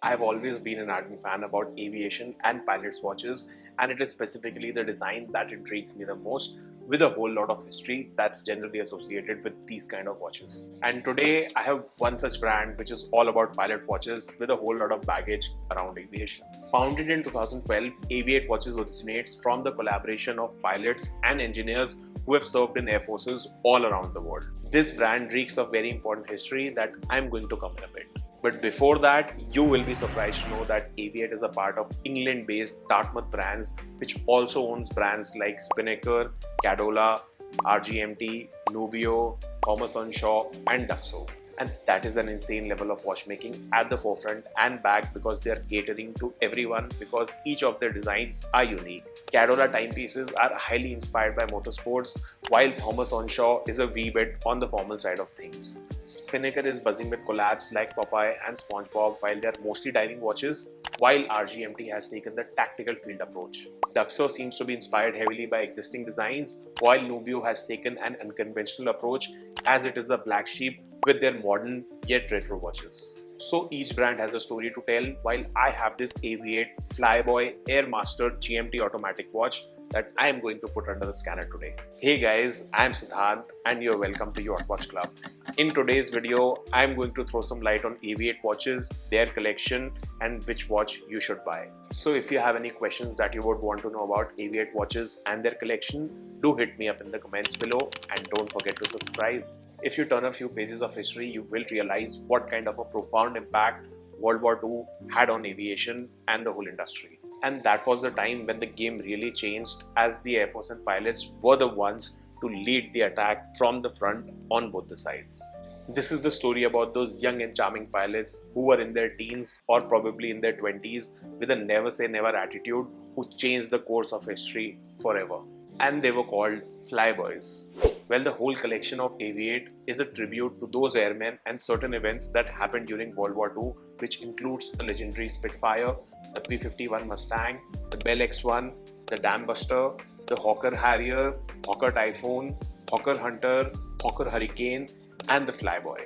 I've always been an ardent fan about aviation and pilots watches, and it is specifically the design that intrigues me the most, with a whole lot of history that's generally associated with these kind of watches. And today I have one such brand which is all about pilot watches with a whole lot of baggage around aviation. Founded in 2012, AVI-8 watches originates from the collaboration of pilots and engineers who have served in air forces all around the world. This brand reeks of very important history that I'm going to cover a bit. But before that, you will be surprised to know that AVI-8 is a part of England-based Dartmouth Brands, which also owns brands like Spinnaker, Cadola, RGMT, Nubio, Thomas & Shaw and Duxo. And that is an insane level of watchmaking at the forefront and back because they are catering to everyone because each of their designs are unique. Cadola timepieces are highly inspired by motorsports, while Thomas & Shaw is a wee bit on the formal side of things. Spinnaker is buzzing with collabs like Popeye and SpongeBob while they are mostly diving watches, while RGMT has taken the tactical field approach. Duxo seems to be inspired heavily by existing designs, while Nubio has taken an unconventional approach as it is a black sheep with their modern yet retro watches. So each brand has a story to tell, while I have this AVI-8 Flyboy AirMaster GMT automatic watch that I am going to put under the scanner today. Hey guys, I am Siddhant and you're welcome to Yacht Watch Club. In today's video, I am going to throw some light on AVI-8 watches, their collection and which watch you should buy. So if you have any questions that you would want to know about AVI-8 watches and their collection, do hit me up in the comments below and don't forget to subscribe. If you turn a few pages of history, you will realize what kind of a profound impact World War II had on aviation and the whole industry. And that was the time when the game really changed, as the Air Force and pilots were the ones to lead the attack from the front on both the sides. This is the story about those young and charming pilots who were in their teens or probably in their 20s with a never say never attitude who changed the course of history forever. And they were called Flyboys. Well, the whole collection of AVI-8 is a tribute to those airmen and certain events that happened during World War II, which includes the legendary Spitfire, the P-51 Mustang, the Bell X-1, the Dam Buster, the Hawker Harrier, Hawker Typhoon, Hawker Hunter, Hawker Hurricane, and the Flyboy.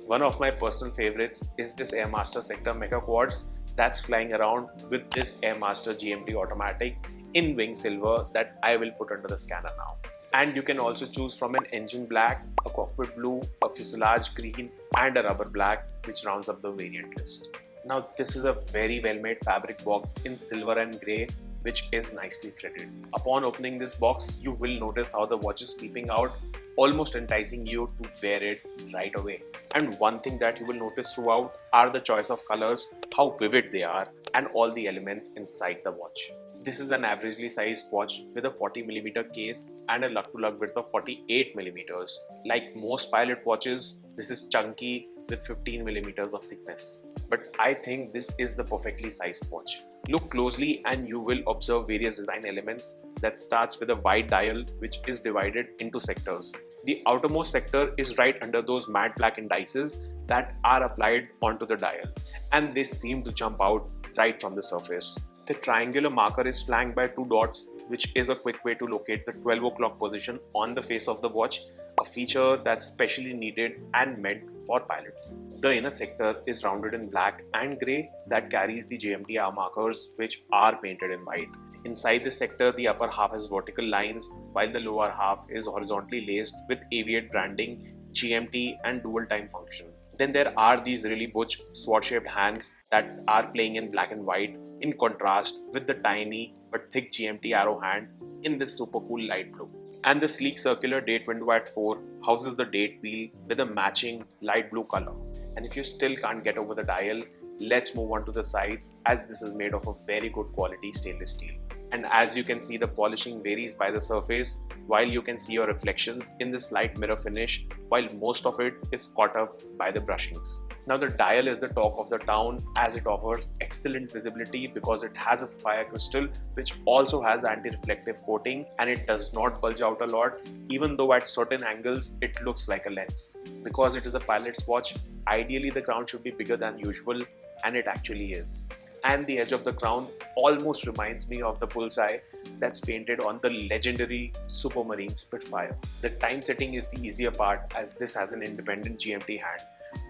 One of my personal favorites is this Airmaster Sector Mecha Quads that's flying around with this Airmaster GMT automatic in wing silver that I will put under the scanner now. And you can also choose from an engine black, a cockpit blue, a fuselage green and a rubber black, which rounds up the variant list. Now this is a very well made fabric box in silver and grey, which is nicely threaded. Upon opening this box, you will notice how the watch is peeping out, almost enticing you to wear it right away. And one thing that you will notice throughout are the choice of colors, how vivid they are and all the elements inside the watch. This is an averagely sized watch with a 40mm case and a lug-to-lug width of 48mm. Like most pilot watches, this is chunky with 15mm of thickness. But I think this is the perfectly sized watch. Look closely and you will observe various design elements that starts with a wide dial which is divided into sectors. The outermost sector is right under those matte black indices that are applied onto the dial, and they seem to jump out right from the surface. The triangular marker is flanked by two dots, which is a quick way to locate the 12 o'clock position on the face of the watch, a feature that's specially needed and meant for pilots. The inner sector is rounded in black and grey that carries the GMT hour markers, which are painted in white. Inside this sector, the upper half has vertical lines, while the lower half is horizontally laced with AVI-8 branding, GMT and dual time function. Then there are these really butch sword-shaped hands that are playing in black and white, in contrast with the tiny but thick GMT arrow hand in this super cool light blue. And the sleek circular date window at 4 houses the date wheel with a matching light blue color. And if you still can't get over the dial, let's move on to the sides, as this is made of a very good quality stainless steel. And as you can see, the polishing varies by the surface, while you can see your reflections in this light mirror finish, while most of it is caught up by the brushings. Now the dial is the talk of the town, as it offers excellent visibility because it has a sapphire crystal which also has anti-reflective coating, and it does not bulge out a lot, even though at certain angles it looks like a lens. Because it is a pilot's watch, ideally the crown should be bigger than usual, and it actually is. And the edge of the crown almost reminds me of the bullseye that's painted on the legendary Supermarine Spitfire. The time setting is the easier part, as this has an independent GMT hand.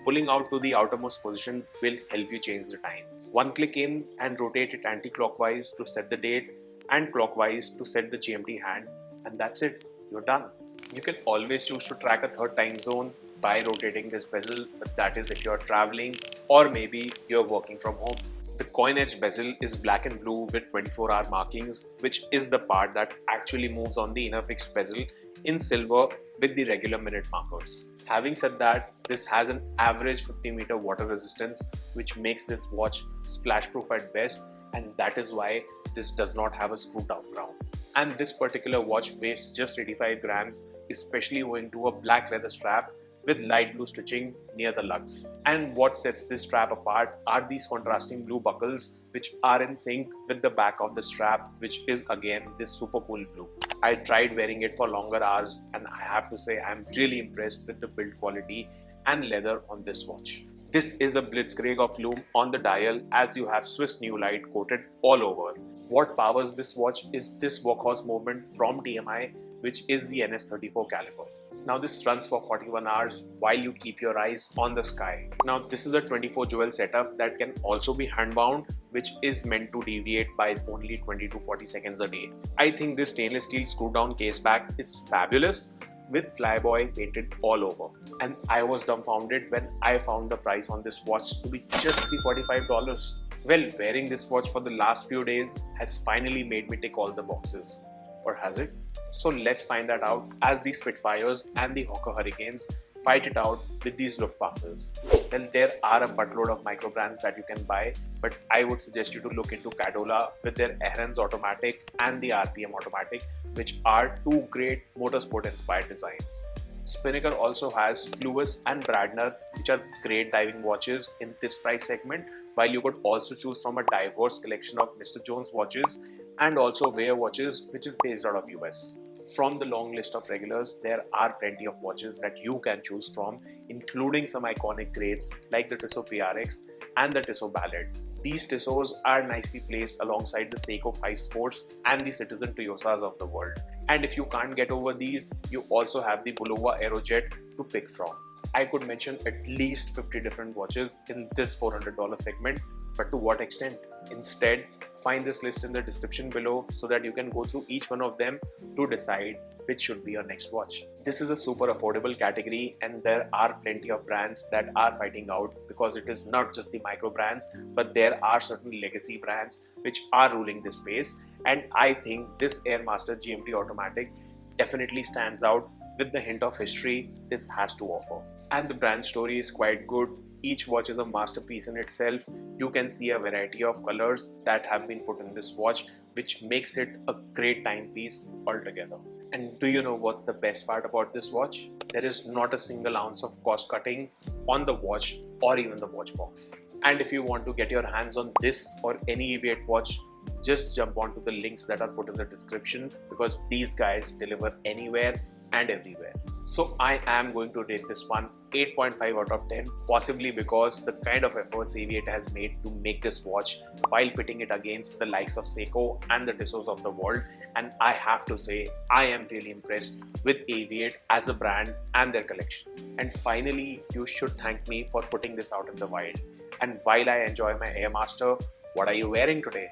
Pulling out to the outermost position will help you change the time. One click in and rotate it anti-clockwise to set the date and clockwise to set the GMT hand, and that's it, you're done. You can always choose to track a third time zone by rotating this bezel, but that is if you're traveling or maybe you're working from home. The coin edge bezel is black and blue with 24-hour markings, which is the part that actually moves on the inner fixed bezel in silver with the regular minute markers. Having said that, this has an average 50-meter water resistance, which makes this watch splash proof at best, and that is why this does not have a screw down crown. And this particular watch weighs just 85 grams, especially owing to a black leather strap with light blue stitching near the lugs. And what sets this strap apart are these contrasting blue buckles, which are in sync with the back of the strap, which is again this super cool blue. I tried wearing it for longer hours, and I have to say I'm really impressed with the build quality and leather on this watch. This is a blitzkrieg of Lume on the dial, as you have Swiss new light coated all over. What powers this watch is this workhorse movement from TMI, which is the NH34 caliber. Now this runs for 41 hours while you keep your eyes on the sky. Now this is a 24 jewel setup that can also be hand bound, which is meant to deviate by only 20 to 40 seconds a day. I think this stainless steel screw down case back is fabulous with Flyboy painted all over. And I was dumbfounded when I found the price on this watch to be just $345. Well, wearing this watch for the last few days has finally made me tick all the boxes. Or has it? So let's find that out as the Spitfires and the Hawker Hurricanes fight it out with these Luftwaffes. Well, there are a buttload of micro brands that you can buy, but I would suggest you to look into Cadola with their Ahrens Automatic and the RPM Automatic, which are two great motorsport inspired designs. Spinnaker also has Fluis and Bradner, which are great diving watches in this price segment, while you could also choose from a diverse collection of Mr. Jones watches and also Wear watches, which is based out of US. From the long list of regulars, there are plenty of watches that you can choose from, including some iconic grades like the Tissot PRX and the Tissot Ballad. These Tissots are nicely placed alongside the Seiko 5 Sports and the Citizen Toyosas of the world. And if you can't get over these, you also have the Bulova Aerojet to pick from. I could mention at least 50 different watches in this $400 segment, but to what extent? Instead, find this list in the description below so that you can go through each one of them to decide which should be your next watch. This is a super affordable category, and there are plenty of brands that are fighting out because it is not just the micro brands, but there are certain legacy brands which are ruling this space. And I think this Airmaster GMT Automatic definitely stands out with the hint of history this has to offer. And the brand story is quite good. Each watch is a masterpiece in itself. You can see a variety of colors that have been put in this watch, which makes it a great timepiece altogether. And do you know what's the best part about this watch? There is not a single ounce of cost cutting on the watch or even the watch box. And if you want to get your hands on this or any AVI-8 watch, just jump onto the links that are put in the description, because these guys deliver anywhere and everywhere. So I am going to rate this one 8.5 out of 10, possibly because the kind of efforts AVI-8 has made to make this watch while pitting it against the likes of Seiko and the Tissots of the world. And I have to say, I am really impressed with AVI-8 as a brand and their collection. And finally, you should thank me for putting this out in the wild. And while I enjoy my Airmaster, what are you wearing today?